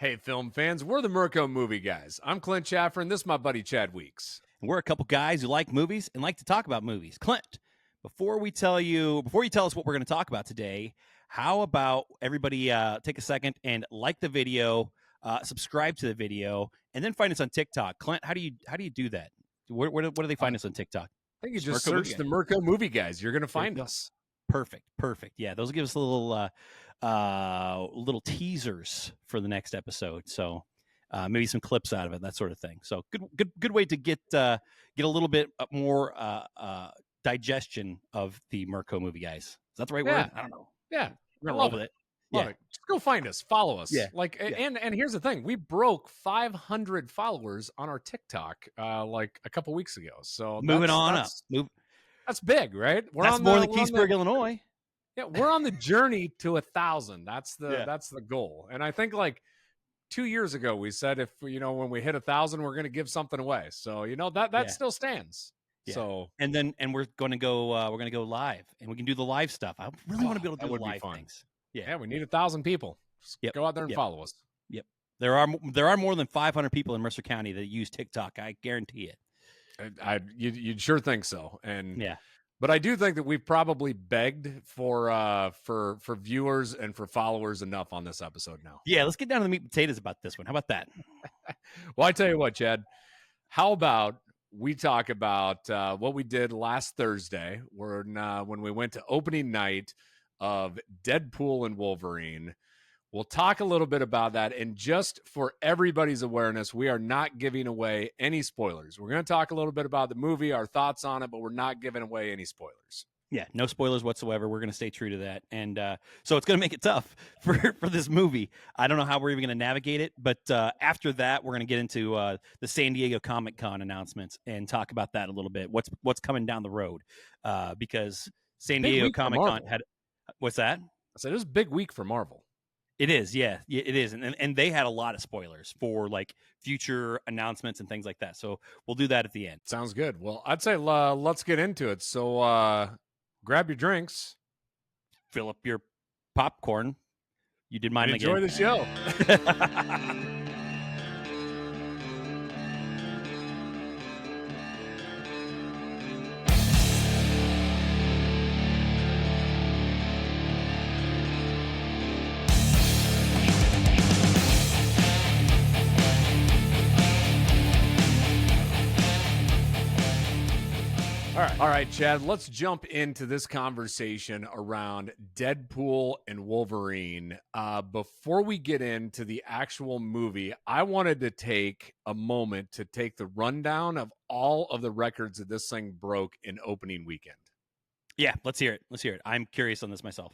Hey, film fans, we're the Merco movie guys. I'm Clint Schaffer, and this is my buddy Chad Weeks. And we're a couple guys who like movies and like to talk about movies. Clint, before you tell us what we're going to talk about today, how about everybody take a second and like the video, subscribe to the video, and then find us on TikTok. Clint, how do you do that? Where do they find us on TikTok? I think you just Merco search the Merco movie guys. You're going to find us. Perfect. Yeah, those will give us a little teasers for the next episode. So maybe some clips out of it, that sort of thing. So good way to get a little bit more digestion of the Merco movie guys. Is that the right word? I don't know. Yeah, we're gonna roll with it. Love it. Just go find us, follow us. Yeah. And here's the thing: we broke 500 followers on our TikTok like a couple weeks ago. So moving on up. That's big, right? That's more than Keysburg, Illinois. Yeah, we're on the journey to 1,000. That's the goal. And I think like 2 years ago we said if when we hit 1,000, we're going to give something away. So that still stands. Yeah. So and we're going to go live, and we can do the live stuff. I really want to be able to do the live things. Yeah, we need 1,000 people. Just go out there and follow us. Yep. There are more than 500 people in Mercer County that use TikTok. I guarantee it. You'd sure think so. And yeah. But I do think that we've probably begged for viewers and for followers enough on this episode now. Yeah, let's get down to the meat and potatoes about this one. How about that? Well, I tell you what, Chad, how about we talk about what we did last Thursday when we went to opening night of Deadpool and Wolverine. We'll talk a little bit about that. And just for everybody's awareness, we are not giving away any spoilers. We're going to talk a little bit about the movie, our thoughts on it, but we're not giving away any spoilers. Yeah, no spoilers whatsoever. We're going to stay true to that. And so it's going to make it tough for this movie. I don't know how we're even going to navigate it. But after that, we're going to get into the San Diego Comic-Con announcements and talk about that a little bit. What's coming down the road? Because San Diego Comic-Con had... What's that? I said it was a big week for Marvel. It is, yeah, it is, and they had a lot of spoilers for like future announcements and things like that. So we'll do that at the end. Sounds good. Well, I'd say let's get into it. So grab your drinks, fill up your popcorn. You did mine again. Enjoy the show. All right, Chad, let's jump into this conversation around Deadpool and Wolverine. Before we get into the actual movie, I wanted to take a moment to take the rundown of all of the records that this thing broke in opening weekend. Yeah, let's hear it. I'm curious on this myself.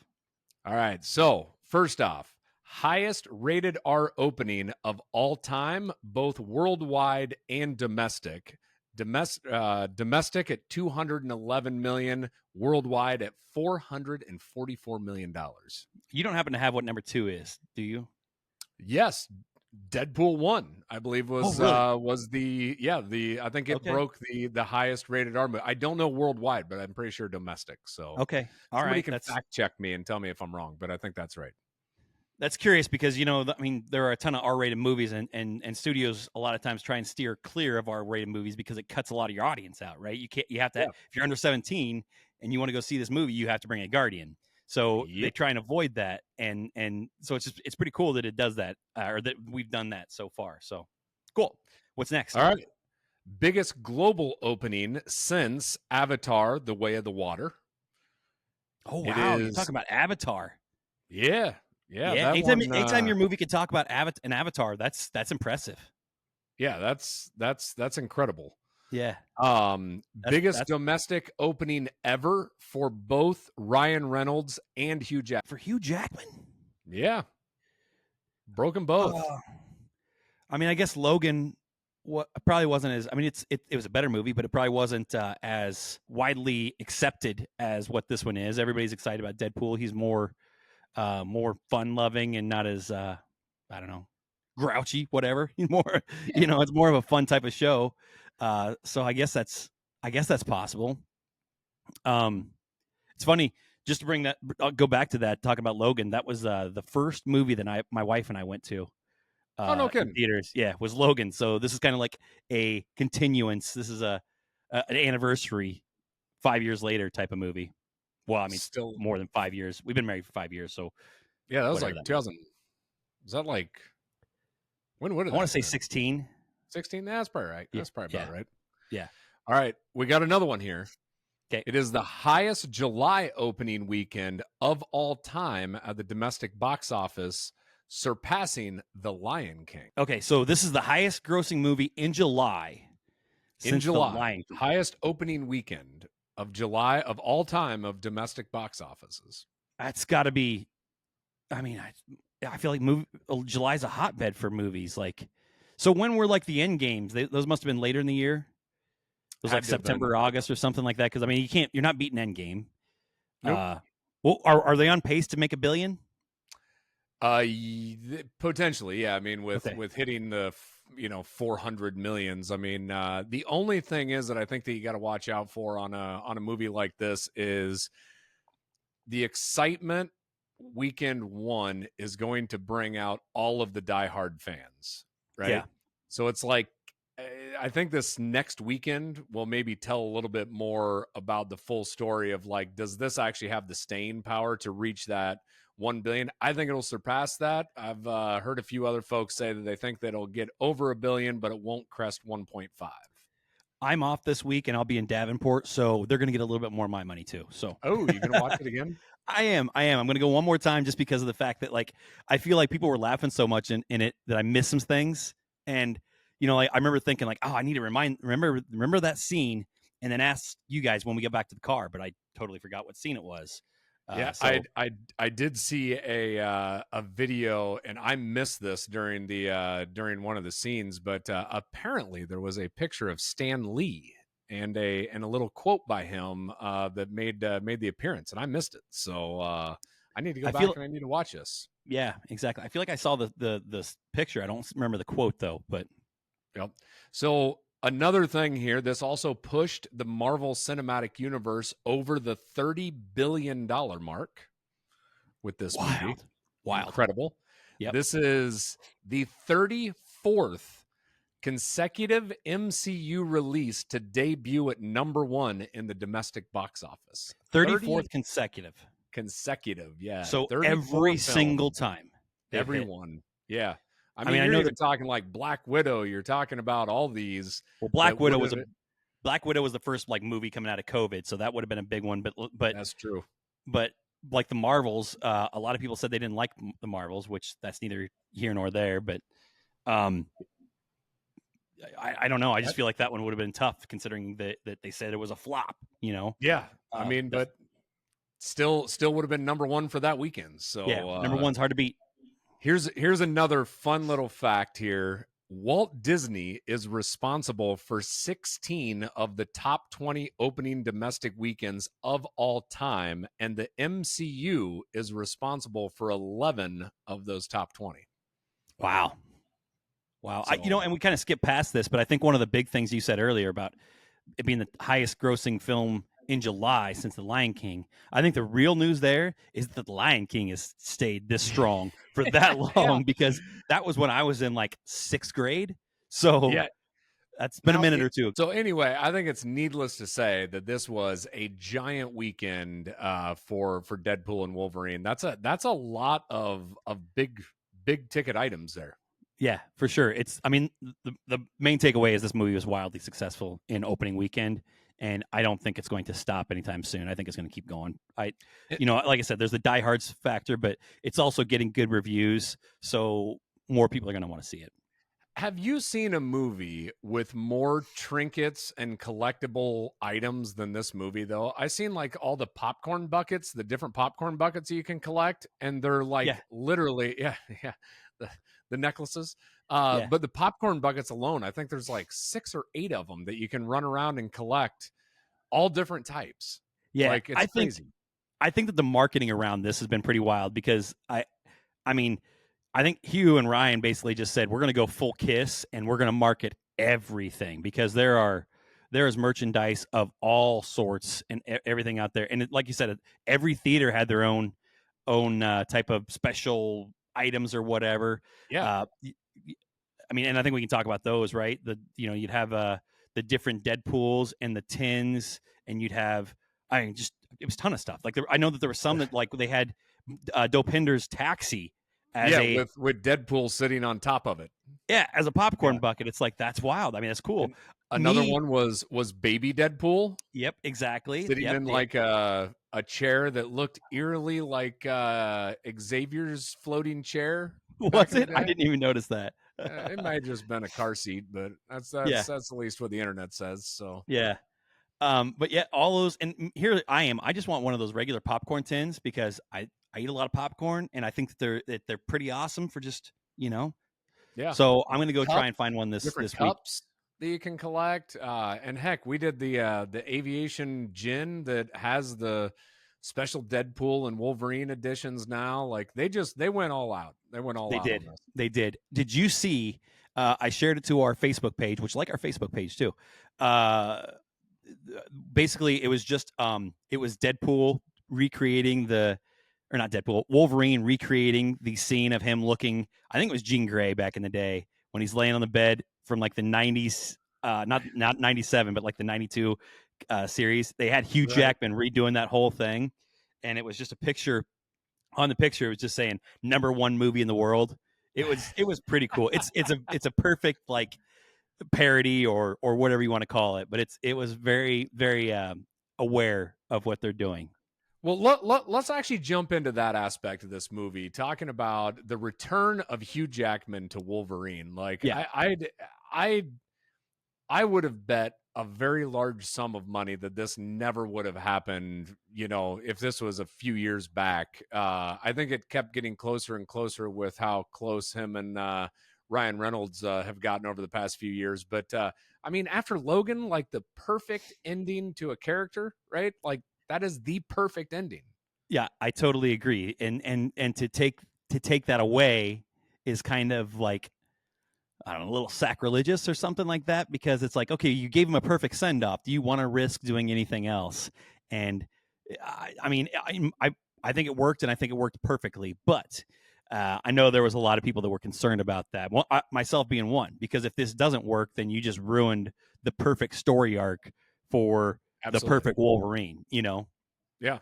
All right, so first off, highest rated R opening of all time, both worldwide and domestic. Domestic at 211 million, worldwide at 444 million dollars. You don't happen to have what number 2 is, do you? Yes, Deadpool 1, I believe was the I think it broke the highest rated R movie. I don't know worldwide, but I'm pretty sure domestic. So okay, all somebody right, can fact check me and tell me if I'm wrong, but I think that's right. That's curious because, there are a ton of R-rated movies and studios a lot of times try and steer clear of R-rated movies because it cuts a lot of your audience out, right? You have to, if you're under 17 and you want to go see this movie, you have to bring a guardian. So they try and avoid that. And so it's pretty cool that it does that, or that we've done that so far. So cool. What's next? All right. Biggest global opening since Avatar, The Way of the Water. Oh, wow. You're talking about Avatar. Yeah. Yeah. Anytime your movie can talk about an Avatar, that's impressive. Yeah, that's incredible. Yeah. Biggest domestic opening ever for both Ryan Reynolds and Hugh Jackman. For Hugh Jackman? Yeah. Broken both. I guess Logan probably wasn't as... it was a better movie, but it probably wasn't as widely accepted as what this one is. Everybody's excited about Deadpool. He's more fun-loving and not as, I don't know, grouchy, whatever. It's more of a fun type of show. So I guess that's possible. It's funny, just to bring that, I'll go back to that, talking about Logan. That was the first movie that my wife and I went to Oh, no in kidding. theaters. Yeah, was Logan. So this is kind of like a continuance. This is an anniversary 5 years later type of movie. Well, I mean, it's Still, more than 5 years. We've been married for 5 years, so yeah, that was whatever like that means. 2000. Was that like when would I that want to have say been? 16. 16? That's probably right. Yeah, That's probably yeah, about right. yeah. All right, we got another one here. Okay, It is the highest July opening weekend of all time at the domestic box office, surpassing The Lion King. okay. So this is the highest grossing movie in July In since The July, Lion King. highest opening weekend of July of all time of domestic box offices. That's got to be. I mean, I feel like July's a hotbed for movies. Like, so when were like the end games? Those must have been later in the year. It was like Had to have been. September, August, or something like that. Because I mean, you're not beating Endgame. Nope. Well, are they on pace to make $1 billion? Potentially, yeah. I mean, with Okay. with hitting the 400 millions. I mean, the only thing is that I think that you got to watch out for on a movie like this is the excitement. Weekend one is going to bring out all of the diehard fans, right? Yeah. So it's like I think this next weekend will maybe tell a little bit more about the full story of like, does this actually have the staying power to reach that 1 billion? I think it'll surpass that. I've heard a few other folks say that they think that it'll get over 1 billion, but it won't crest 1.5. I'm off this week and I'll be in Davenport, so they're going to get a little bit more of my money too. So Oh, you gonna watch it again? I am. I'm going to go one more time just because of the fact that like I feel like people were laughing so much in it that I missed some things. And like I remember thinking like, oh, I need to remember that scene, and then ask you guys when we get back to the car. But I totally forgot what scene it was. Yeah, So I did see a video, and I missed this during one of the scenes, but apparently there was a picture of Stan Lee and a little quote by him that made the appearance, and I missed it. So I need to go I back feel and I need to watch this. yeah, exactly. I feel like I saw the picture. I don't remember the quote though, but Yep. So another thing here, this also pushed the Marvel Cinematic Universe over the $30 billion mark with this movie. Wild. Incredible. Yep. This is the 34th consecutive MCU release to debut at #1 in the domestic box office. 34th consecutive. Consecutive, yeah. So 34 every films, single time they've hit. everyone. Yeah. I I mean, mean, I you're know even that. talking like Black Widow. You're talking about all these Well, that would have. Black Widow was the first like movie coming out of COVID, so that would have been a big one. That's true. But like the Marvels, a lot of people said they didn't like the Marvels, which that's neither here nor there. But I don't know. I just feel like that one would have been tough considering that they said it was a flop. Yeah. I mean, but still would have been #1 for that weekend. So yeah, #1's hard to beat. Here's another fun little fact here. Walt Disney is responsible for 16 of the top 20 opening domestic weekends of all time, and the MCU is responsible for 11 of those top 20. Wow. So, and we kind of skipped past this, but I think one of the big things you said earlier about it being the highest grossing film in July since The Lion King. I think the real news there is that The Lion King has stayed this strong for that long Yeah. because that was when I was in like 6th grade. So Yeah. that's been a minute or two. So anyway, I think it's needless to say that this was a giant weekend for Deadpool and Wolverine. That's a lot of big ticket items there. Yeah, for sure. I mean, the main takeaway is this movie was wildly successful in opening weekend, and I don't think it's going to stop anytime soon. I think it's going to keep going. Like I said, there's the diehards factor, but it's also getting good reviews, so more people are going to want to see it. Have you seen a movie with more trinkets and collectible items than this movie, though? I've seen like all the popcorn buckets, the different popcorn buckets you can collect, and they're like literally, the necklaces. But the popcorn buckets alone, I think there's like 6 or 8 of them that you can run around and collect, all different types. Yeah, like it's crazy. I think that the marketing around this has been pretty wild because I mean, I think Hugh and Ryan basically just said we're going to go full Kiss and we're going to market everything because there is merchandise of all sorts and everything out there. And like you said, every theater had their own type of special items or whatever. Yeah. I mean, and I think we can talk about those, right? You'd have the different Deadpools and the tins, and you'd have, I mean, just it was a ton of stuff. Like I know that there were some that like they had Dopinder's Taxi as Yeah, a with Deadpool sitting on top of it. as a popcorn Yeah. bucket. It's like that's wild. I mean, that's cool. And another Me, one was Baby Deadpool yep, exactly. sitting Yep, in like a chair that looked eerily like Xavier's floating chair back was in the it? I day. didn't even notice that. It might have just been a car seat, but that's Yeah, that's that's at least what the internet says. So yeah. But yeah, all those, and here I am. I just want one of those regular popcorn tins because I eat a lot of popcorn, and I think that they're pretty awesome for just yeah, So I'm gonna go try cup, and find one different this week. cups that you can collect. And heck, we did the aviation gin that has the special Deadpool and Wolverine editions now. Like they went all out. They went all They out on did. this. They did. Did you see? I shared it to our Facebook page, which like our Facebook page too. Uh, Basically, it was just it was Deadpool recreating or not Deadpool, Wolverine recreating the scene of him looking. I think it was Jean Grey back in the day when he's laying on the bed from like the '90s, not '97, but like the '92 series. They had Hugh Right. Jackman redoing that whole thing, and it was just a picture on the picture. It was just saying #1 movie in the world. It was pretty cool. It's a perfect like parody or whatever you want to call it, but it was very very aware of what they're doing. Well, let's actually jump into that aspect of this movie, talking about the return of Hugh Jackman to Wolverine. Like Yeah, I would have bet a very large sum of money that this never would have happened, if this was a few years back. I think it kept getting closer and closer with how close him and Ryan Reynolds have gotten over the past few years. But I mean, after Logan, like the perfect ending to a character, right? Like that is the perfect ending. yeah, I totally agree. And to take that away is kind of like, I don't know, a little sacrilegious or something like that, because it's like, okay, you gave him a perfect send off. Do you want to risk doing anything else? And I mean, I think it worked, and I think it worked perfectly. But I know there was a lot of people that were concerned about that. Well, myself being one, because if this doesn't work, then you just ruined the perfect story arc for the Absolutely. perfect Wolverine. Yeah.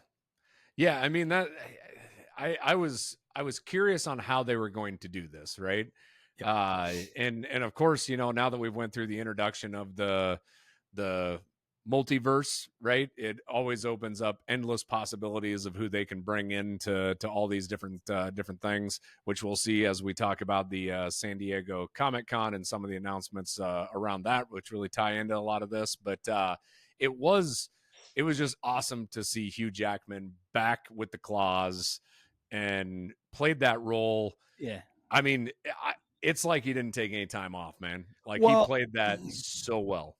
Yeah. I mean that I was curious on how they were going to do this, right? Yep. And of course, now that we've went through the introduction of the multiverse, right? It always opens up endless possibilities of who they can bring in to all these different things, which we'll see as we talk about the San Diego Comic-Con and some of the announcements around that, which really tie into a lot of this. But it was just awesome to see Hugh Jackman back with the claws and played that role. Yeah. I mean, it's like he didn't take any time off, man. Like he Well, played that so well.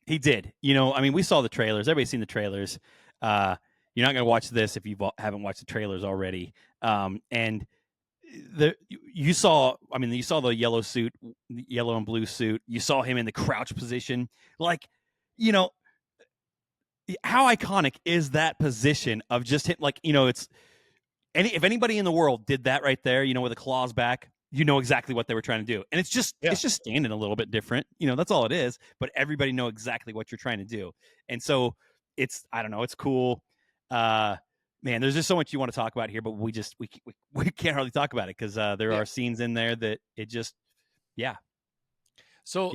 he did. I mean, we saw the trailers. Everybody's seen the trailers. You're not going to watch this if you haven't watched the trailers already. And you saw the yellow suit, yellow and blue suit. You saw him in the crouch position. Like, how iconic is that position of just him? Like, if anybody in the world did that right there, with the claws back, exactly what they were trying to do. And it's just standing a little bit different. That's all it is. But everybody know exactly what you're trying to do. And so I don't know, it's cool. Man, there's just so much you want to talk about here, but we can't hardly talk about it because there are scenes in there that it just, yeah. So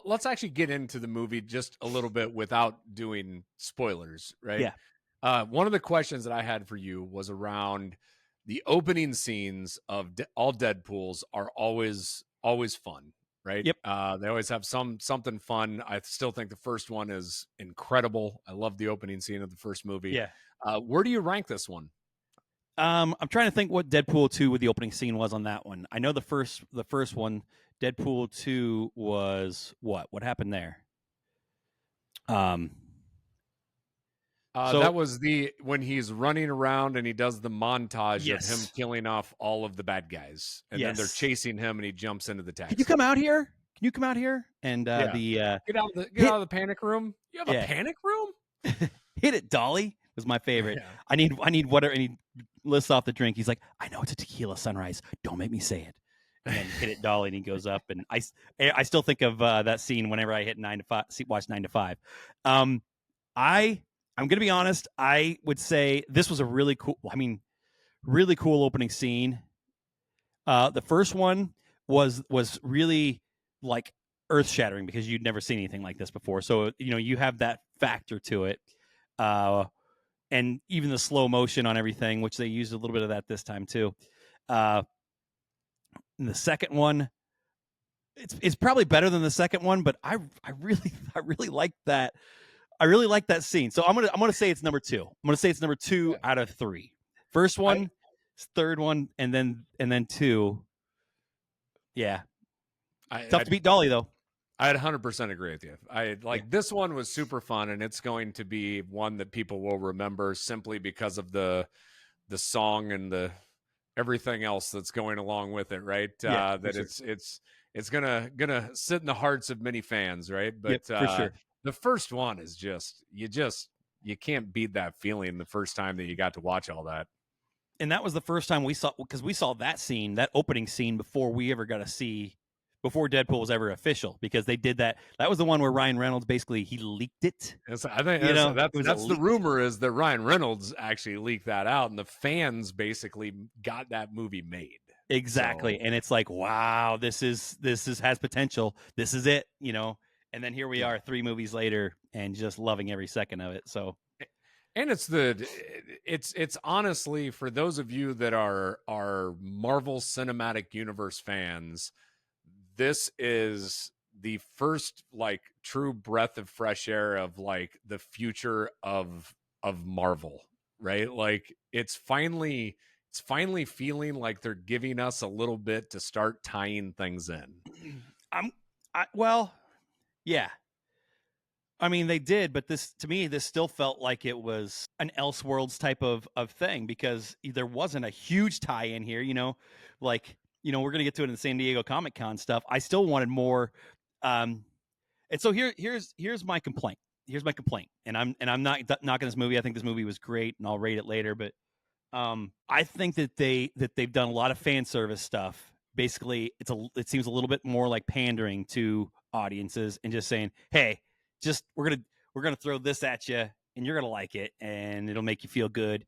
let's actually get into the movie just a little bit without doing spoilers, right? Yeah. One of the questions that I had for you was around the opening scenes of all Deadpools are always fun, right? Yep. They always have something fun. I still think the first one is incredible. I love the opening scene of the first movie. Yeah. Where do you rank this one? I'm trying to think what Deadpool 2 with the opening scene was on that one. I know the first one, Deadpool 2 was what? What happened there? That was when he's running around and he does the montage of him killing off all of the bad guys, and then they're chasing him, and he jumps into the taxi. Can you come out here? And get out of the panic room. You have a panic room? Hit it, Dolly was my favorite. Yeah. I need water, and he lists off the drink. He's like, I know it's a tequila sunrise. Don't make me say it. and then hit it dolly and he goes up. And I still think of that scene whenever I hit 9 to 5, watch 9 to 5. I'm going to be honest. I would say this was a really cool, really cool opening scene. The first one was really like earth shattering because you'd never seen anything like this before. So, you have that factor to it. And even the slow motion on everything, which they used a little bit of that this time too. The second one, it's probably better than the second one, but I really like that. I really like that scene. So I'm gonna say it's number 2. I'm gonna say it's number 2 out of 3. First one, third one, and then 2. Yeah, tough to beat Dolly though. I'd 100% agree with you. This one was super fun, and it's going to be one that people will remember simply because of the song and the everything else that's going along with it, right? Yeah, that sure. It's gonna sit in the hearts of many fans, right? But for sure. The first one is you can't beat that feeling the first time that you got to watch all that. And that was the first time we saw that scene, that opening scene, before we ever got to see, before Deadpool was ever official, because they did that. That was the one where Ryan Reynolds basically he leaked it. I think that's the rumor, is that Ryan Reynolds actually leaked that out, and the fans basically got that movie made. Exactly, so. And it's like, wow, this has potential. This is it, And then here we are, 3 movies later, and just loving every second of it. So. And it's honestly, for those of you that are Marvel Cinematic Universe fans, this is the first true breath of fresh air of the future of Marvel, right? It's finally feeling like they're giving us a little bit to start tying things in. Yeah. I mean, they did, but to me, this still felt like it was an Elseworlds type of thing, because there wasn't a huge tie in here, we're going to get to it in the San Diego Comic-Con stuff. I still wanted more. And so here's my complaint. And I'm not knocking this movie. I think this movie was great, and I'll rate it later. But I think that they've done a lot of fan service stuff. Basically, it seems a little bit more like pandering to audiences and just saying, hey, just we're gonna throw this at you, and you're gonna like it, and it'll make you feel good,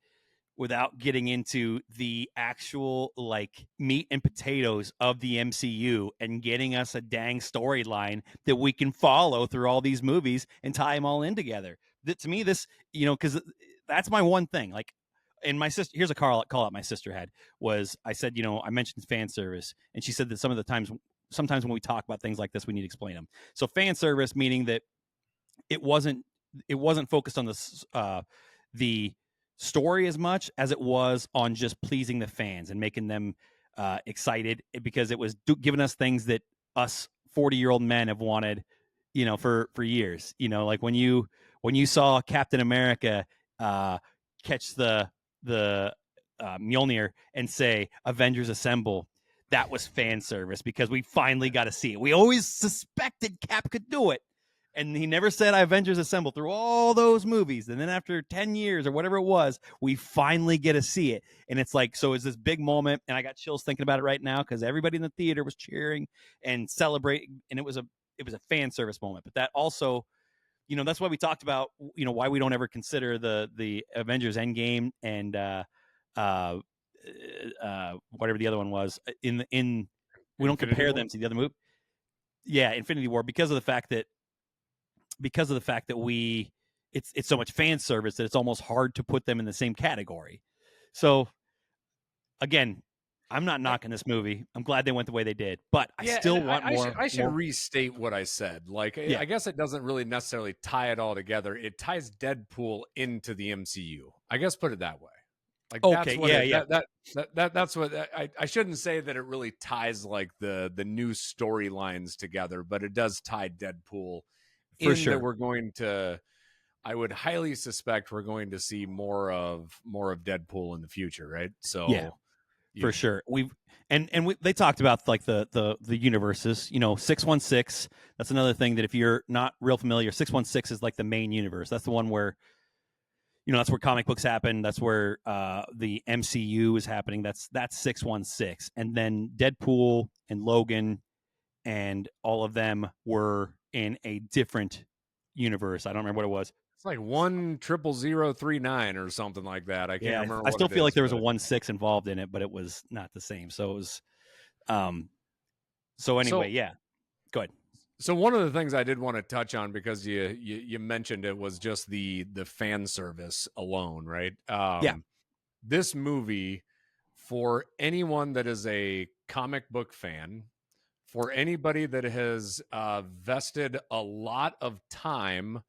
without getting into the actual meat and potatoes of the MCU and getting us a dang storyline that we can follow through all these movies and tie them all in together. To me, this, because that's my one thing. And my sister, here's a call out my sister had, was I said, I mentioned fan service, and she said that sometimes when we talk about things like this, we need to explain them. So fan service, meaning that it wasn't focused on the story as much as it was on just pleasing the fans and making them excited, because it was giving us things that us 40-year-old men have wanted, for years. Like when you saw Captain America catch the Mjolnir and say "Avengers Assemble," that was fan service, because we finally got to see it. We always suspected Cap could do it, and he never said "Avengers Assemble" through all those movies. And then after 10 years or whatever it was, we finally get to see it. And it's so it's this big moment, and I got chills thinking about it right now, because everybody in the theater was cheering and celebrating, and it was a fan service moment. But that also, that's why we talked about, why we don't ever consider the Avengers Endgame and whatever the other one was we don't Infinity compare War? Them to the other movie. Yeah, Infinity War, because of the fact that it's so much fan service that it's almost hard to put them in the same category. So again, I'm not knocking this movie. I'm glad they went the way they did, but I still want more. I should restate what I said. I guess it doesn't really necessarily tie it all together. It ties Deadpool into the MCU. I guess put it that way. Okay, that's what I shouldn't say that it really ties the new storylines together, but it does tie Deadpool. For sure, we're going to. I would highly suspect we're going to see more of Deadpool in the future, right? So yeah. For sure. They talked about the universes, 616. That's another thing that if you're not real familiar, 616 is the main universe. That's the one where, that's where comic books happen. That's where the MCU is happening. That's 616. And then Deadpool and Logan and all of them were in a different universe. I don't remember what it was. It's like 10039 or something like that. I can't Yeah, remember I what still it feel like is, there was a but 1-6 involved in it, but it was not the same. So it was so anyway, so yeah. Go ahead. so one of the things I did want to touch on, because you mentioned it, was just the fan service alone, right? Yeah. This movie, for anyone that is a comic book fan, for anybody that has vested a lot of time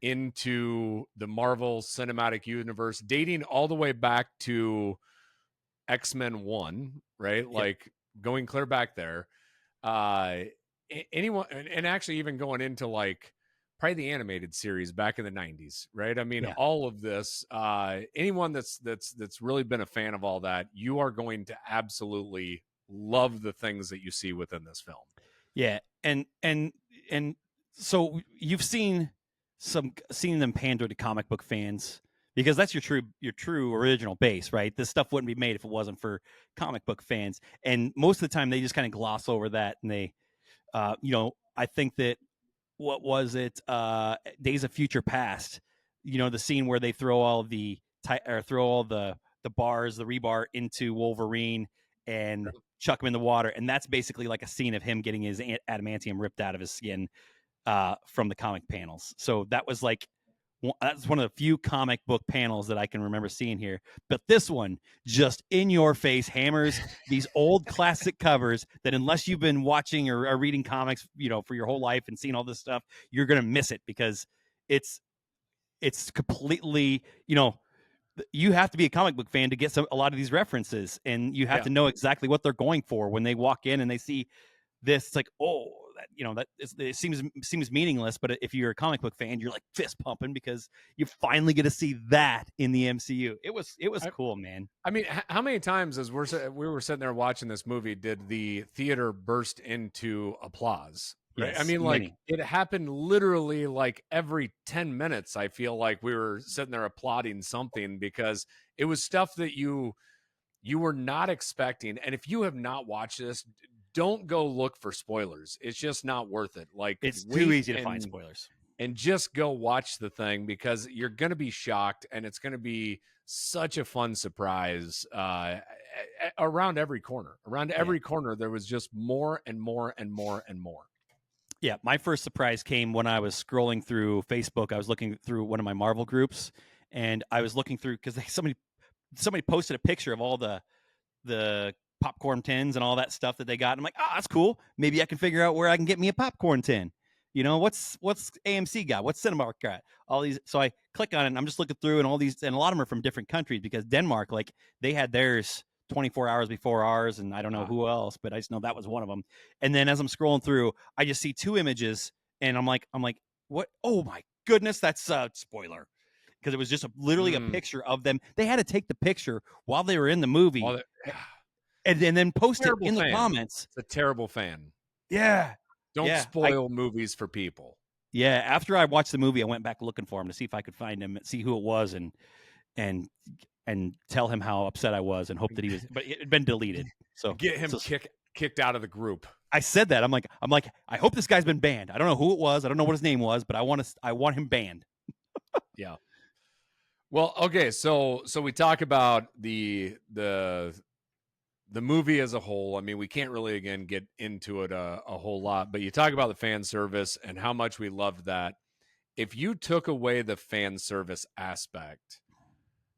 into the Marvel Cinematic Universe, dating all the way back to X-Men 1, right? Yep. Like going clear back there. Uh Anyone, and actually even going into like probably the animated series back in the 90s, right? I mean, Yeah. all of this, anyone that's really been a fan of all that, you are going to absolutely love the things that you see within this film. Yeah. And so you've seen them pander to comic book fans because that's your true original base, right? This stuff wouldn't be made if it wasn't for comic book fans. And most of the time they just kind of gloss over that, and they I think that what was it? Days of Future Past. The scene where they throw all the bars, the rebar into Wolverine and chuck him in the water, and that's basically like a scene of him getting his adamantium ripped out of his skin from the comic panels. So that's one of the few comic book panels that I can remember seeing here. But this one, just in your face, hammers these old classic covers that, unless you've been watching or reading comics, for your whole life and seeing all this stuff, you're gonna miss it because it's completely, you have to be a comic book fan to get a lot of these references, and you have to know exactly what they're going for when they walk in and they see this. It's like, oh, it seems meaningless, but if you're a comic book fan, you're like fist pumping because you finally get to see that in the MCU. It was cool, man. I mean, how many times, as we were sitting there watching this movie, did the theater burst into applause? Right. Yes, I mean, like, it happened literally like every 10 minutes. I feel like we were sitting there applauding something, because it was stuff that you were not expecting. And if you have not watched this, don't go look for spoilers. It's just not worth it. Like, it's too easy to find spoilers. And just go watch the thing, because you're going to be shocked, and it's going to be such a fun surprise around every corner. Around every corner, there was just more and more and more and more. Yeah, my first surprise came when I was scrolling through Facebook. I was looking through one of my Marvel groups, and I was looking through because somebody posted a picture of all the popcorn tins and all that stuff that they got. And I'm like, oh, that's cool. Maybe I can figure out where I can get me a popcorn tin. What's AMC got? What's Cinemark got? All these. So I click on it, and I'm just looking through, and all these, and a lot of them are from different countries, because Denmark, like, they had theirs 24 hours before ours, and I don't know who else, but I just know that was one of them. And then as I'm scrolling through, I just see two images, and I'm like, what? Oh my goodness, that's a spoiler. Because it was just literally a picture of them. They had to take the picture while they were in the movie, and then post it in the comments. It's a terrible fan. Yeah. Don't spoil movies for people. Yeah. After I watched the movie, I went back looking for him to see if I could find him, see who it was, and tell him how upset I was, and hope that he was, but it had been deleted. So get him kicked out of the group. I said that. I'm like, I hope this guy's been banned. I don't know who it was. I don't know what his name was, but I want him banned. Yeah. Well, okay. So we talk about the movie as a whole. I mean, we can't really, again, get into it a whole lot, but you talk about the fan service and how much we loved that. If you took away the fan service aspect,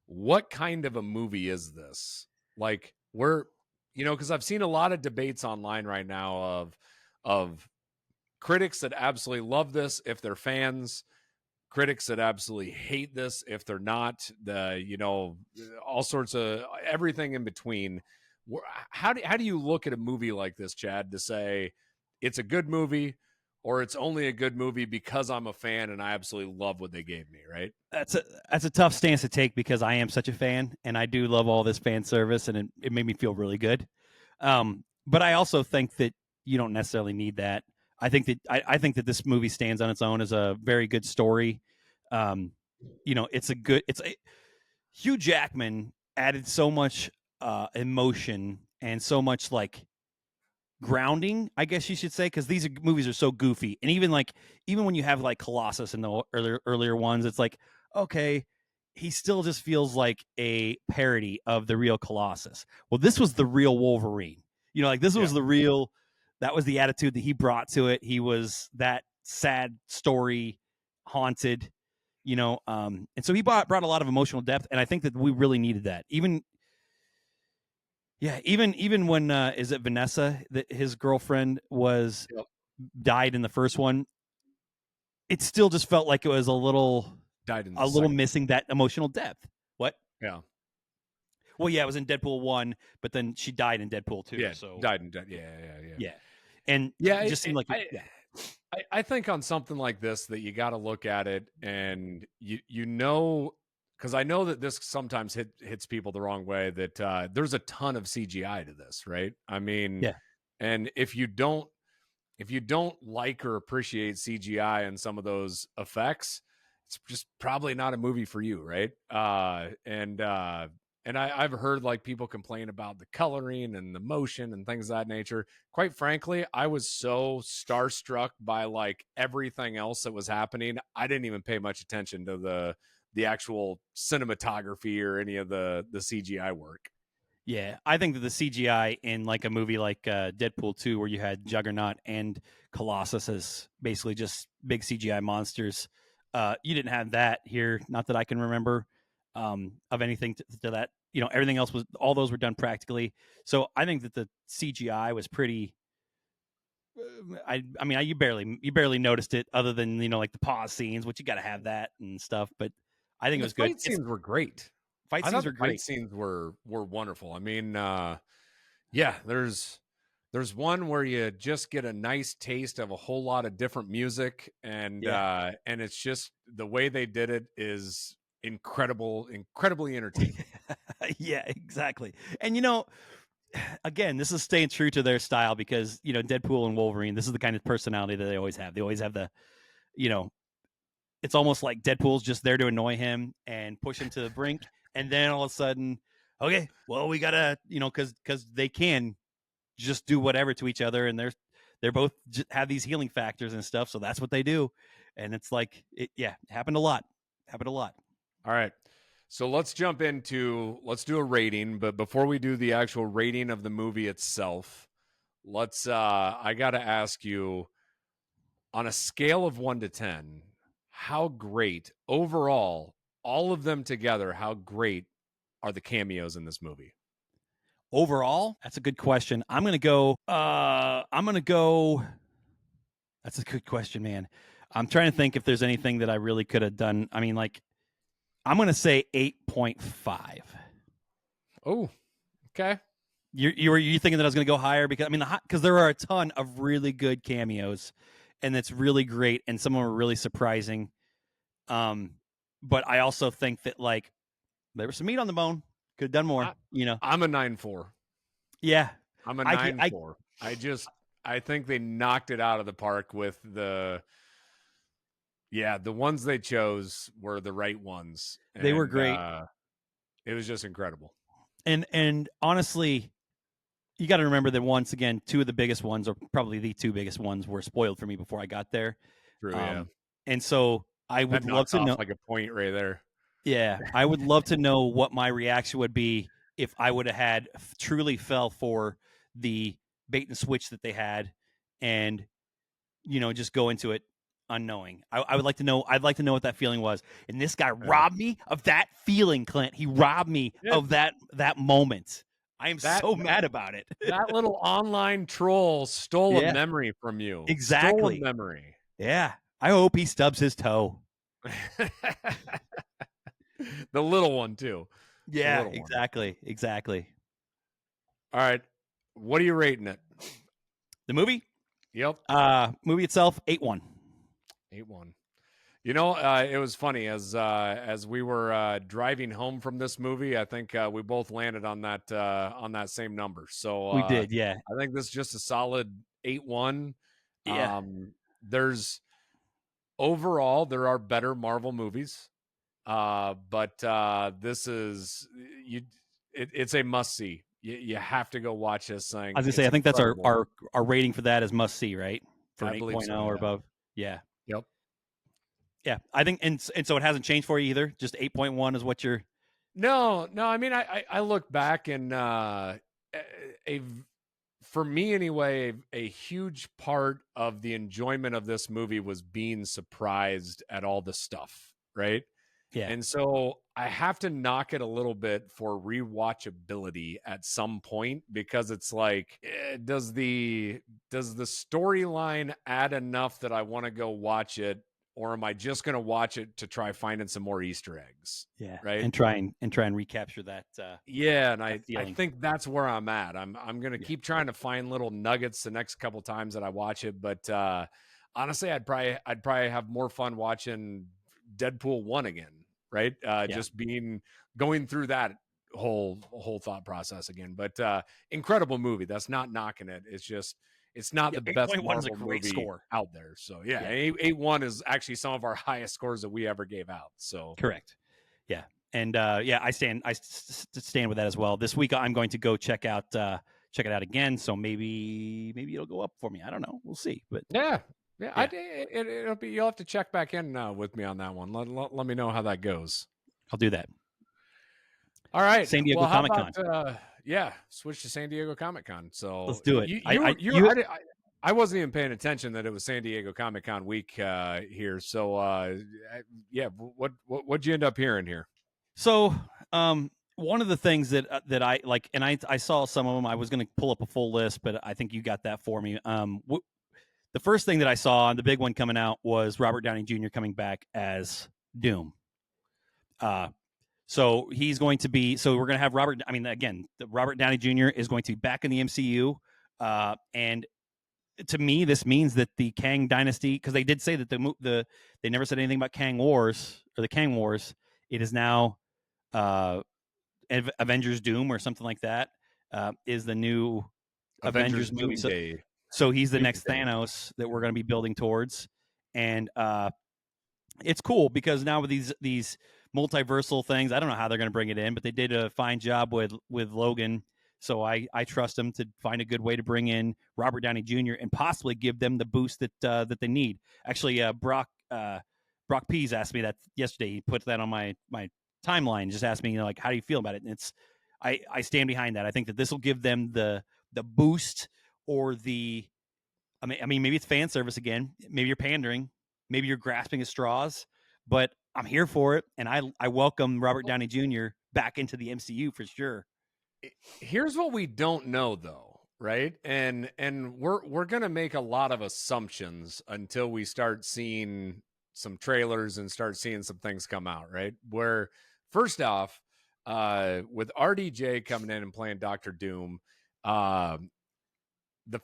what kind of a movie is this? Like, because I've seen a lot of debates online right now of critics that absolutely love this if they're fans, critics that absolutely hate this if they're not, all sorts of everything in between. How do you look at a movie like this, Chad, to say it's a good movie, or it's only a good movie because I'm a fan and I absolutely love what they gave me, right? That's a tough stance to take, because I am such a fan, and I do love all this fan service, and it made me feel really good. But I also think that you don't necessarily need that. I think that this movie stands on its own as a very good story. Hugh Jackman added so much emotion and so much like grounding, I guess you should say, because these movies are so goofy. And even when you have like Colossus in the earlier ones, it's like, okay, he still just feels like a parody of the real Colossus. Well, this was the real Wolverine. Like this Yeah. was the real. That was the attitude that he brought to it. He was that sad story haunted. And so he brought a lot of emotional depth, and I think that we really needed that. Even when is it Vanessa that his girlfriend was Yep. died in the first one, it still just felt like it was a little Died in the a little second. missing that emotional depth. What? Yeah. Well, yeah, it was in Deadpool 1, but then she died in Deadpool 2, Yeah. so Died in. Yeah. yeah. And Yeah. it just seemed like yeah. I think on something like this that you got to look at it and because I know that this sometimes hits people the wrong way that there's a ton of CGI to this, right? I mean, Yeah. and if you don't like or appreciate CGI and some of those effects, it's just probably not a movie for you, right? And I've heard like people complain about the coloring and the motion and things of that nature. Quite frankly, I was so starstruck by like everything else that was happening. I didn't even pay much attention to the actual cinematography or any of the CGI work. Yeah, I think that the CGI in like a movie like Deadpool 2, where you had Juggernaut and Colossus as basically just big CGI monsters, you didn't have that here. Not that I can remember of anything to that. Everything else all those were done practically. So I think that the CGI was pretty. I mean, you barely noticed it, other than like the pause scenes, which you got to have that and stuff. But I think And it the was good. fight scenes were great. Fight I thought scenes the are fight great. scenes were wonderful. I mean, yeah, there's one where you just get a nice taste of a whole lot of different music, Yeah. and it's just the way they did it is incredibly entertaining. Yeah, exactly. And again, this is staying true to their style, because Deadpool and Wolverine, this is the kind of personality that they always have. They always have you know, it's almost like Deadpool's just there to annoy him and push him to the brink, and then all of a sudden, okay, well, we gotta, because they can just do whatever to each other, and they're both have these healing factors and stuff, so that's what they do, and it's like, it happened a lot, All right. So let's do a rating, but before we do the actual rating of the movie itself, I got to ask you, on a scale of 1 to 10, how great overall, all of them together, how great are the cameos in this movie? Overall, that's a good question. I'm gonna go. That's a good question, man. I'm trying to think if there's anything that I really could have done. I mean, like, I'm gonna say 8.5. Oh, okay. You thinking that I was gonna go higher? Because I mean, because there are a ton of really good cameos, and it's really great, and some of them are really surprising. Um, but I also think that like there was some meat on the bone. Could have done more. I, I'm a 9.4. Yeah, I'm a I nine I four. I think they knocked it out of the park with the ones they chose were the right ones, they were and great, it was just incredible. and honestly, you got to remember that once again, two of the biggest ones, or probably the two biggest ones, were spoiled for me before I got there. True, yeah. Um, and so I That would love knocks to off know. like a point right there. Yeah, I would love to know what my reaction would be if I would have truly fell for the bait and switch that they had, and just go into it unknowing. I would like to know. I'd like to know what that feeling was. And this guy Yeah. robbed me of that feeling, Clint. He robbed me Yeah, of that moment. I am that so mad about it. that little online troll stole a Yeah, memory from you. Stole a exactly. memory. Yeah. I hope he stubs his toe. The little one too. The Yeah, little one. exactly. All right. What are you rating it? The movie? Yep. Movie itself, 8-1. 8-1. It was funny as we were driving home from this movie. I think we both landed on that same number. So We did, yeah. I think this is just a solid 8-1. Yeah. There's overall there are better Marvel movies. But this is it's a must see. You have to go watch this thing. I was gonna say, It's I think that's incredible. our rating for that is must see, right? For I an believe 8.0 so. or Yeah. above. Yeah. Yep. Yeah. I think, and so it hasn't changed for you either. Just 8.1 is what you're. No. I mean, I look back and a for me anyway, a huge part of the enjoyment of this movie was being surprised at all the stuff, right? Yeah. And so I have to knock it a little bit for rewatchability at some point, because it's like, does the storyline add enough that I want to go watch it, or am I just going to watch it to try finding some more Easter eggs? Yeah. Right. And try and recapture that. Yeah, and That I feeling. think that's where I'm at. I'm gonna Yeah. keep trying to find little nuggets the next couple times that I watch it. But honestly, I'd probably have more fun watching Deadpool 1 again, right? Yeah. Just going through that whole thought process again. But incredible movie. That's not knocking it. It's just it's not Yeah, the best 8.1 is a Marvel great movie score. out there. So yeah, Yeah. 8.1 is actually some of our highest scores that we ever gave out. So Correct. Yeah. And yeah, I stand with that as well. This week I'm going to go check it out again. So maybe it'll go up for me. I don't know. We'll see. But yeah, yeah, it'll be. You'll have to check back in with me on that one. Let me know how that goes. I'll do that. All right. San Diego Well, how Comic Con. about yeah, switch to San Diego Comic Con. So Let's do it. I wasn't even paying attention that it was San Diego Comic Con week here. So yeah, what'd you end up hearing here? So one of the things that I like, and I saw some of them. I was going to pull up a full list, but I think you got that for me. The first thing that I saw, and the big one coming out, was Robert Downey Jr. coming back as Doom. So he's going to be. So we're going to have Robert. I mean, again, Robert Downey Jr. is going to be back in the MCU, and to me, this means that the Kang Dynasty, because they did say that they never said anything about Kang Wars or the Kang Wars. It is now Avengers Doom or something like that. Is the new Avengers movie. So he's the next Thanos that we're going to be building towards, and it's cool because now with these multiversal things, I don't know how they're going to bring it in, but they did a fine job with Logan. So I trust them to find a good way to bring in Robert Downey Jr. and possibly give them the boost that they need. Actually, Brock Pease asked me that yesterday. He put that on my timeline. Just asked me, like, how do you feel about it? And I stand behind that. I think that this will give them the boost or the. I mean, maybe it's fan service again. Maybe you're pandering. Maybe you're grasping at straws. But I'm here for it, and I welcome Robert Downey Jr. back into the MCU for sure. Here's what we don't know though, right? And we're going to make a lot of assumptions until we start seeing some trailers and start seeing some things come out, right? Where first off, with RDJ coming in and playing Doctor Doom, the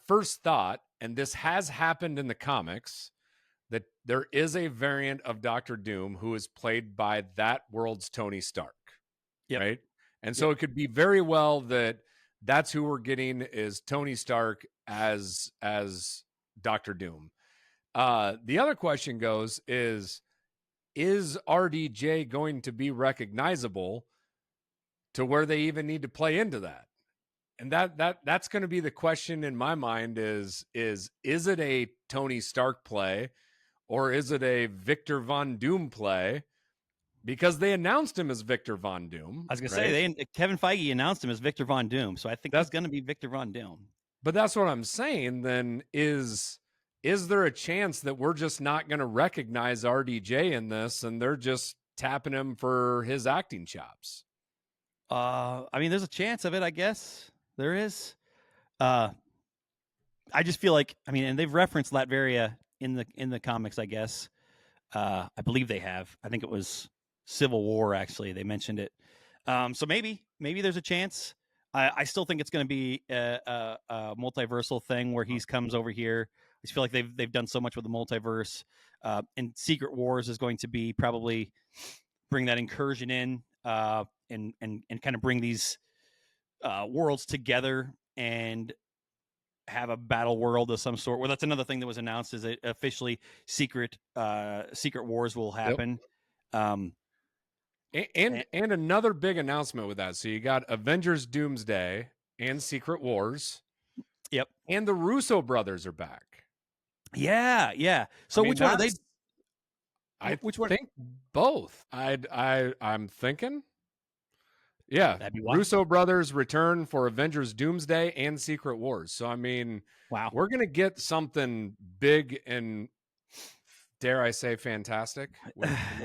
first thought, and this has happened in the comics, that there is a variant of Doctor Doom who is played by that world's Tony Stark, right? And so it could be very well that that's who we're getting is Tony Stark as Doctor Doom. The other question goes is RDJ going to be recognizable to where they even need to play into that? And that's going to be the question in my mind is it a Tony Stark play or is it a Victor Von Doom play? Because they announced him as Victor Von Doom. I was going to say, Kevin Feige announced him as Victor Von Doom, so I think he's going to be Victor Von Doom. But that's what I'm saying. Then is there a chance that we're just not going to recognize RDJ in this, and they're just tapping him for his acting chops? I mean, there's a chance of it, I guess. There is. I just feel like, I mean, and they've referenced Latveria in the comics, I guess. I believe they have. I think it was Civil War, actually. They mentioned it. So maybe there's a chance. I still think it's going to be a multiversal thing where he comes over here. I just feel like they've done so much with the multiverse. And Secret Wars is going to be probably bring that incursion in and kind of bring these worlds together and have a battle world of some sort. Well, that's another thing that was announced, is that officially Secret Wars will happen. Yep. And another big announcement with that. So you got Avengers Doomsday and Secret Wars. Yep. And the Russo brothers are back. Yeah, yeah. So which one are they? I Which one? think both. I'm thinking. Yeah, That'd be wild. Russo brothers return for Avengers Doomsday and Secret Wars. So I mean, wow, we're gonna get something big and, dare I say, fantastic.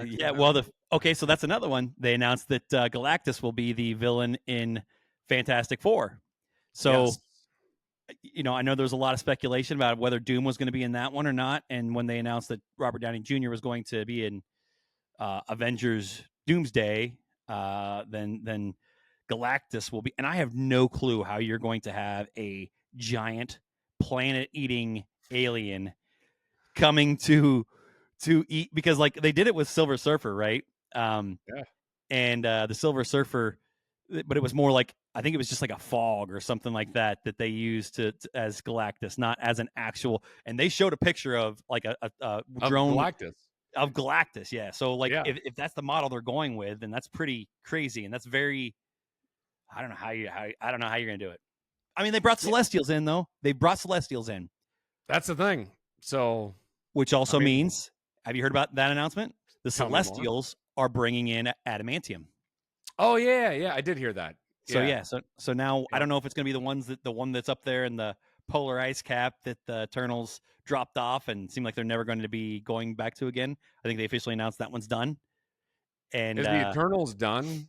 yeah. Well, okay, so that's another one. They announced that Galactus will be the villain in Fantastic Four. So, yes. I know there's a lot of speculation about whether Doom was going to be in that one or not. And when they announced that Robert Downey Jr. was going to be in Avengers Doomsday, then Galactus will be. And I have no clue how you're going to have a giant planet-eating alien coming to eat, because like they did it with Silver Surfer, right? Yeah. And the Silver Surfer, but it was more like, I think it was just like a fog or something like that they used to as Galactus, not as an actual. And they showed a picture of like a drone of Galactus. Yeah. So like if that's the model they're going with, then that's pretty crazy, and that's very. I don't know how I don't know how you're gonna do it. I mean, they brought Celestials in though. They brought Celestials in. That's the thing. So, which also means, have you heard about that announcement? The Celestials are bringing in adamantium. Oh yeah, I did hear that. So now I don't know if it's going to be the one that's up there in the polar ice cap that the Eternals dropped off and seemed like they're never going to be going back to again. I think they officially announced that one's done. And is the Eternals done?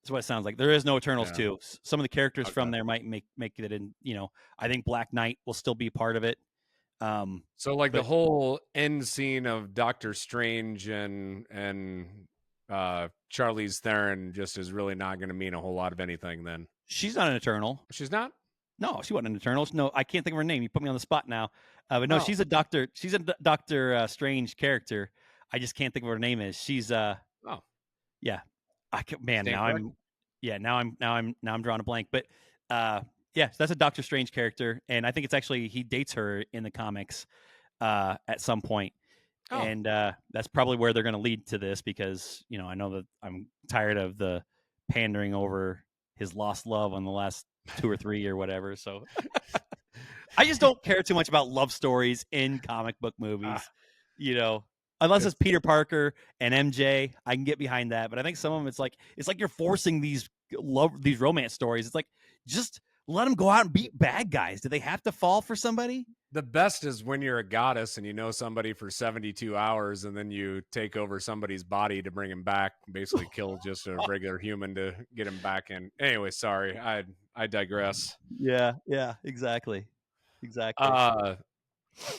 That's what it sounds like. There is no Eternals 2. Some of the characters from there might make it in. I think Black Knight will still be part of it. So like the whole end scene of Doctor Strange and Charlize Theron just is really not going to mean a whole lot of anything then. She's not an Eternal. She's not? No, she wasn't an Eternal. No, I can't think of her name. You put me on the spot now. But no, she's a Doctor. She's a Doctor Strange character. I just can't think of what her name is. She's yeah. Now I'm drawing a blank. But so that's a Doctor Strange character, and I think it's actually he dates her in the comics at some point. And that's probably where they're going to lead to this, because I know that I'm tired of the pandering over his lost love on the last 2 or 3 or whatever. So I just don't care too much about love stories in comic book movies, unless it's Peter Parker and MJ. I can get behind that, but I think some of them it's like you're forcing these romance stories. It's like, just let them go out and beat bad guys. Do they have to fall for somebody? The best is when you're a goddess and you know somebody for 72 hours and then you take over somebody's body to bring him back, basically kill just a regular human to get him back in. Anyway, sorry, I digress. Yeah, exactly.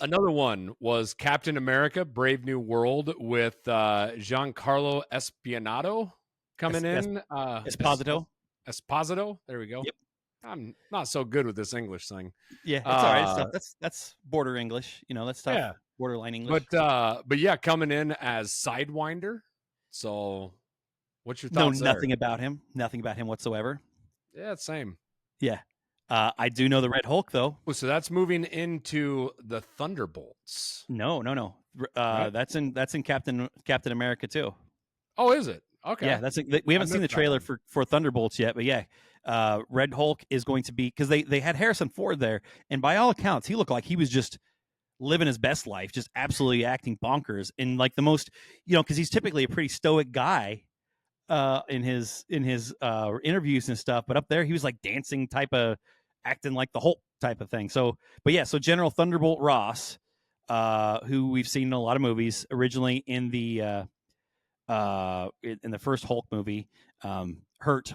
Another one was Captain America: Brave New World with Giancarlo Esposito coming in. Esposito. There we go. Yep. I'm not so good with this English thing. Yeah, it's all right. That's border English. That's tough. Yeah. Borderline English. But yeah, coming in as Sidewinder. So, what's your thoughts? No, nothing about him. Nothing about him whatsoever. Yeah, same. Yeah. I do know the Red Hulk though. Oh, so that's moving into the Thunderbolts. No. Right? That's in Captain America too. Oh, is it? Okay. Yeah, we haven't seen the trailer for Thunderbolts yet, but yeah. Red Hulk is going to be, because they had Harrison Ford there, and by all accounts he looked like he was just living his best life, just absolutely acting bonkers, and like the most, because he's typically a pretty stoic guy in his interviews and stuff, but up there he was like dancing type of, acting like the Hulk type of thing. So General Thunderbolt Ross, who we've seen in a lot of movies, originally in the first Hulk movie.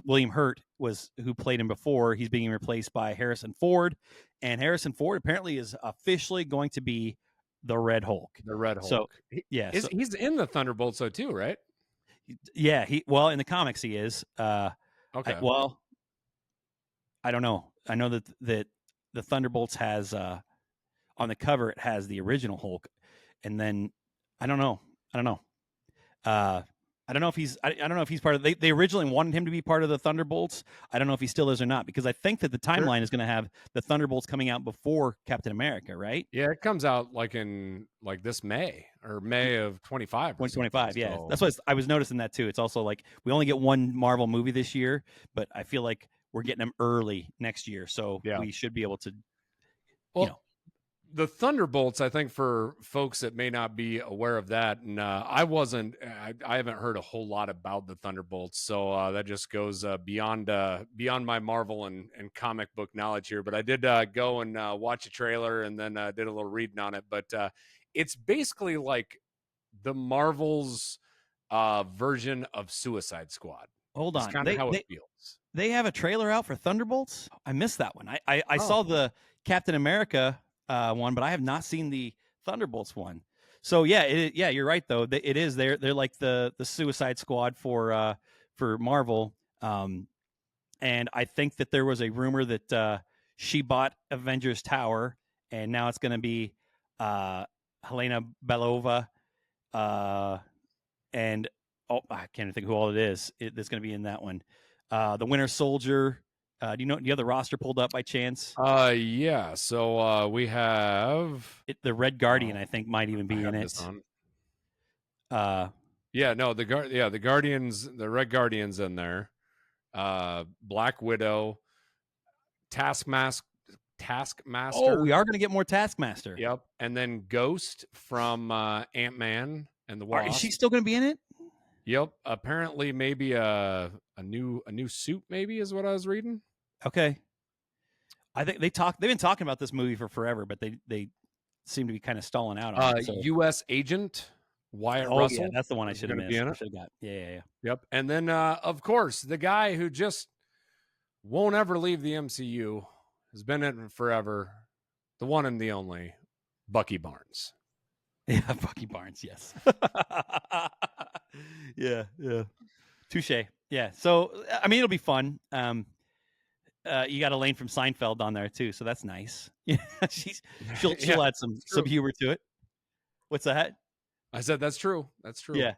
William Hurt was who played him before. He's being replaced by Harrison Ford, and Harrison Ford apparently is officially going to be the Red Hulk. The Red Hulk. So he's in the Thunderbolts though too, right? Yeah, in the comics he is. Okay. I don't know. I know that the Thunderbolts has on the cover it has the original Hulk, and then I don't know. I don't know if he's. I don't know if he's part of. They originally wanted him to be part of the Thunderbolts. I don't know if he still is or not because I think that the There- timeline is going to have the Thunderbolts coming out before Captain America, right? Yeah, it comes out like in like this May or May of 25 or something. 2025. Yeah, So that's what I was noticing that too. It's also like we only get one Marvel movie this year, but I feel like we're getting them early next year, so yeah. we should be able to, you know. Well, the Thunderbolts, I think for folks that may not be aware of that, and I haven't heard a whole lot about the Thunderbolts, so that just goes beyond my Marvel and comic book knowledge here. But I did go and watch a trailer and then did a little reading on it. But it's basically like the Marvel's version of Suicide Squad. Hold It's on, kind of how it feels. they have a trailer out for Thunderbolts. I missed that one. I Oh, saw the Captain America one, but I have not seen the Thunderbolts one. So yeah, yeah, you're right though. It is. They're like the Suicide Squad for Marvel. And I think that there was a rumor that she bought Avengers Tower, and now it's going to be Helena Belova, and I can't even think who all it is. That's going to be in that one. The Winter Soldier. Do you have the roster pulled up by chance? yeah. So we have. The Red Guardian, I think, might even I be in have this it. on. Uh, Yeah, no, the Guardians, the Red Guardians in there. Black Widow, Taskmaster, oh, we Taskmaster. are going to get more Taskmaster. Yep, and then Ghost from Ant-Man and the Is she Wasp. still going to be in it? Yep, apparently maybe a new suit maybe is what I was reading. Okay. I think they've been talking about this movie for forever, but they seem to be kind of stalling out on it. So. U.S. Agent Wyatt Oh Russell. yeah, that's the one I is should have gonna be missed. in I it. should have got. Yeah. Yep, and then of course the guy who just won't ever leave the MCU, has been in it forever, the one and the only Bucky Barnes. Yeah, Bucky Barnes. Yes. Yeah. Touche. Yeah. So I mean, it'll be fun. You got Elaine from Seinfeld on there too, so that's nice. Yeah, she'll Yeah, add some true. humor to it. What's that? I said that's true. That's true. Yeah.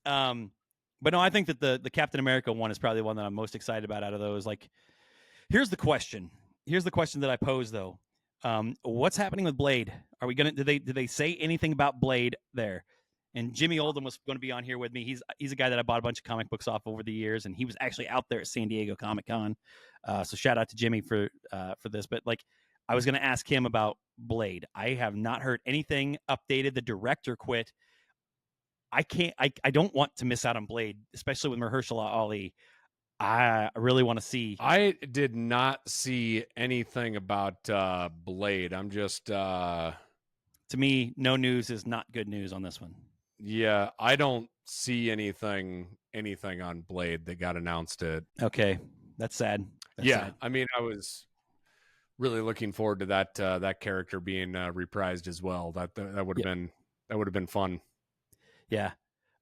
But no, I think that the Captain America one is probably the one that I'm most excited about out of those. Like, here's the question. Here's the question that I pose though. What's happening with Blade? Are we gonna? Did they say anything about Blade there? And Jimmy Oldham was going to be on here with me. He's a guy that I bought a bunch of comic books off over the years, and he was actually out there at San Diego Comic Con. So shout out to Jimmy for this. But like, I was going to ask him about Blade. I have not heard anything updated. The director quit. I can't. I don't want to miss out on Blade, especially with Mahershala Ali. I really want to see. I did not see anything about Blade. I'm just To me, no news is not good news on this one. yeah, I don't see anything on Blade that got announced at. Okay, that's sad. That's yeah, sad. I mean, I was really looking forward to that character being reprised as well. That would have been fun. Yeah.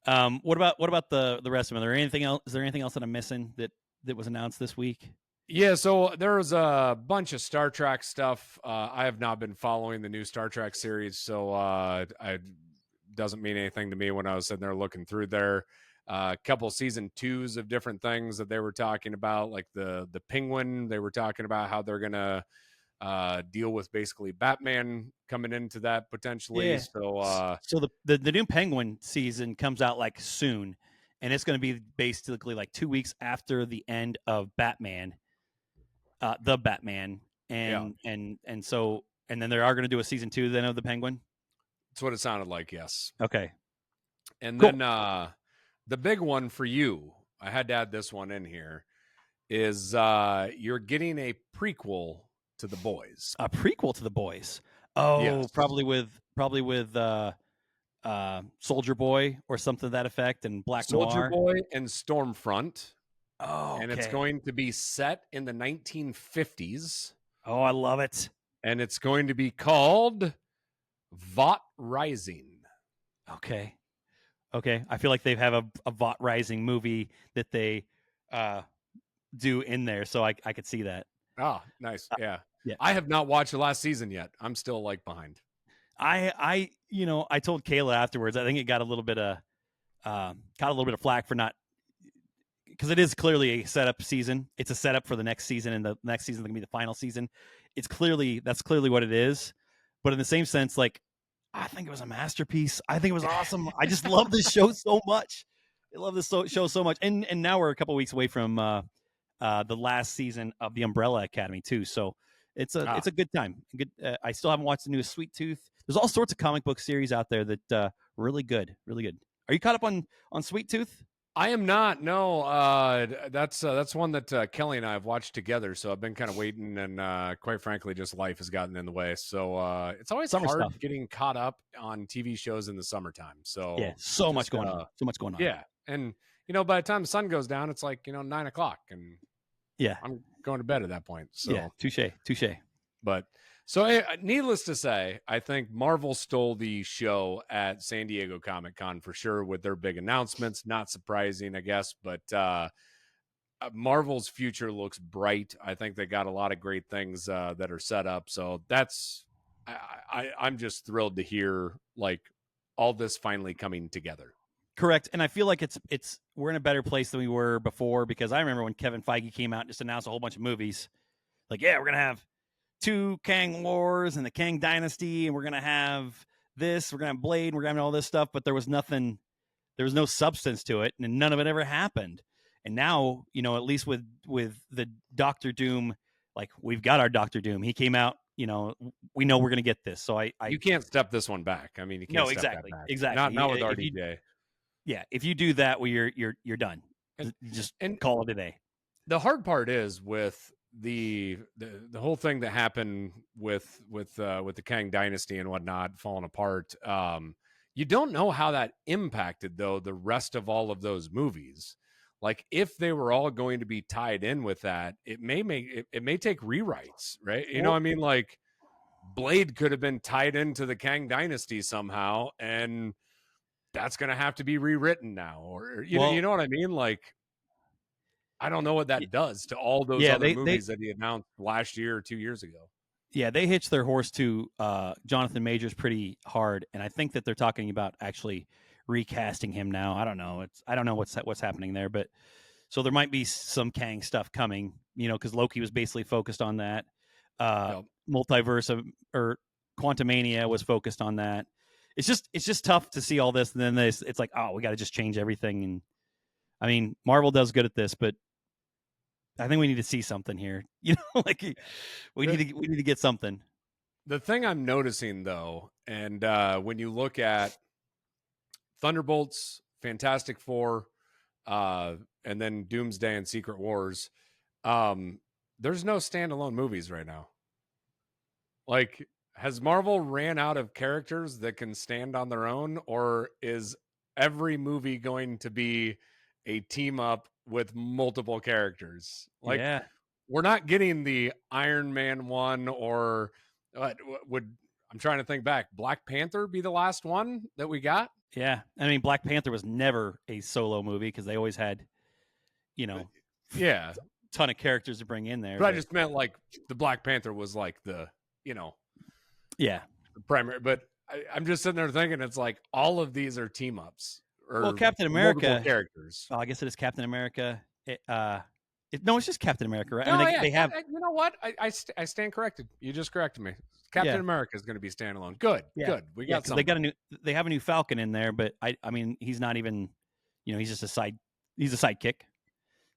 What about the rest of them? Is there anything else that I'm missing that was announced this week? Yeah, so there was a bunch of Star Trek stuff. I have not been following the new Star Trek series, so it doesn't mean anything to me when I was sitting there looking through there. A couple season 2s of different things that they were talking about, like the Penguin. They were talking about how they're gonna deal with basically Batman coming into that potentially. Yeah. So the new Penguin season comes out like soon, and it's going to be basically like 2 weeks after the end of Batman, the Batman, and so then they are going to do a season 2 then of the Penguin. That's what it sounded like. Yes. Okay. And Cool. then the big one for you, I had to add this one in here, is you're getting a prequel to The Boys. A prequel to The Boys. Oh, yes. probably with Soldier Boy or something to that effect, and Black Soldier Noir. Boy and Stormfront. Oh, okay. And it's going to be set in the 1950s. Oh, I love it. And it's going to be called Vought Rising. Okay. I feel like they have a Vought Rising movie that they do in there, so I could see that. Ah, nice. Yeah. Yeah. I have not watched the last season yet. I'm still like behind. I told Kayla afterwards, I think it got a little bit of Got a little bit of flack for not, because it is clearly a setup season. It's a setup for the next season, and the next season is going to be the final season. That's clearly what it is. But in the same sense, like, I think it was a masterpiece. I think it was awesome. I just love this show so much. I love this show so much. And now we're a couple weeks away from the last season of the Umbrella Academy too. So it's a good time. Good. I still haven't watched the newest Sweet Tooth. There's all sorts of comic book series out there that really good, really good. Are you caught up on Sweet Tooth? I am not. No, that's one that Kelly and I have watched together. So I've been kind of waiting, and quite frankly, just life has gotten in the way. So it's always Summer hard stuff. getting caught up on TV shows in the summertime. So Yeah, so much going on. So much going on. Yeah, and by the time the sun goes down, it's like 9:00, and yeah, I'm going to bed at that point. So yeah, touche. But so, needless to say, I think Marvel stole the show at San Diego Comic-Con for sure with their big announcements. Not surprising, I guess, but Marvel's future looks bright. I think they got a lot of great things that are set up. So I'm just thrilled to hear like all this finally coming together. Correct. And I feel like we're in a better place than we were before, because I remember when Kevin Feige came out and just announced a whole bunch of movies. Like, yeah, we're going to have 2 Kang Wars and the Kang Dynasty, and we're going to have this, we're going to have Blade, and we're going to have all this stuff, but there was no substance to it, and none of it ever happened. And now, at least with the Doctor Doom, like, we've got our Doctor Doom. He came out, we know we're going to get this. So you can't step this one back. I mean, you can't step that back. Exactly. Not with RDJ. Yeah, if you do that, well, you're done. Just call it a day. The hard part is with the whole thing that happened with the Kang Dynasty and whatnot falling apart. You don't know how that impacted though the rest of all of those movies. Like if they were all going to be tied in with that, it may take rewrites, right? You know what I mean? Like Blade could have been tied into the Kang Dynasty somehow, and that's going to have to be rewritten now, or you know what I mean? Like, I don't know what that does to all those other movies that he announced last year or 2 years ago. Yeah, they hitched their horse to Jonathan Majors pretty hard, and I think that they're talking about actually recasting him now. I don't know. I don't know what's happening there, but so there might be some Kang stuff coming. Because Loki was basically focused on that. Multiverse or Quantumania was focused on that. It's just tough to see all this, and then it's like, oh, we got to just change everything. And I mean, Marvel does good at this, but I think we need to see something here. Like we need to get something. The thing I'm noticing though, and when you look at Thunderbolts, Fantastic Four, and then Doomsday and Secret Wars, there's no standalone movies right now. Like, has Marvel ran out of characters that can stand on their own, or is every movie going to be a team up with multiple characters? Like, we're not getting the Iron Man one, or I'm trying to think back. Black Panther be the last one that we got? Yeah. I mean, Black Panther was never a solo movie because they always had, a ton of characters to bring in there. But I just meant like the Black Panther was like the, the primary. But I'm just sitting there thinking it's like all of these are team ups. Well, Captain America characters. I guess it is Captain America. No, it's just Captain America, right? No, I mean, they have. You know what? I stand corrected. You just corrected me. Captain America is going to be standalone. Good. We got something. They have a new Falcon in there, but I mean, he's not even. He's just a side. He's a sidekick.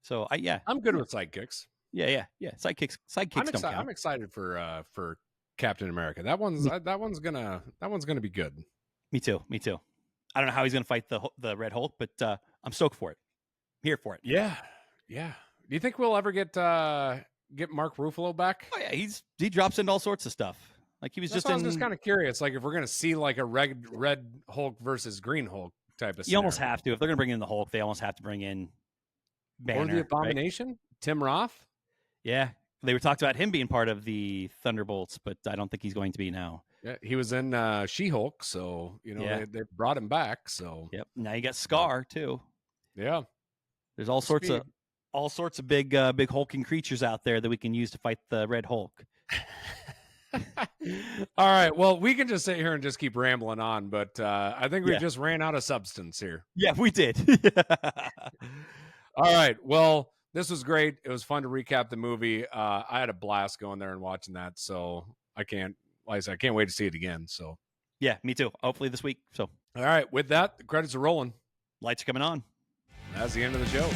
So I'm good with sidekicks. Yeah. Sidekicks don't count. I'm excited for Captain America. That one's gonna be good. Me too. I don't know how he's gonna fight the Red Hulk, but I'm stoked for it. Here for it. Yeah. Do you think we'll ever get Mark Ruffalo back? Oh yeah, he drops into all sorts of stuff. Like he was just. I was just kind of curious, like if we're gonna see like a red Hulk versus Green Hulk type of. You almost have to. If they're gonna bring in the Hulk, they almost have to bring in Banner, or the Abomination, right? Tim Roth. Yeah, they were talked about him being part of the Thunderbolts, but I don't think he's going to be now. Yeah, he was in She-Hulk, so they brought him back. So now you got Scar too. Yeah, there's all sorts of big hulking creatures out there that we can use to fight the Red Hulk. All right. Well, we can just sit here and just keep rambling on, but I think we Yeah. just ran out of substance here. Yeah, we did. All right. Well, this was great. It was fun to recap the movie. I had a blast going there and watching that. So like I said, I can't wait to see it again. So, Yeah, me too. Hopefully this week. So, all right. With that, the credits are rolling. lights are coming on. That's the end of the show.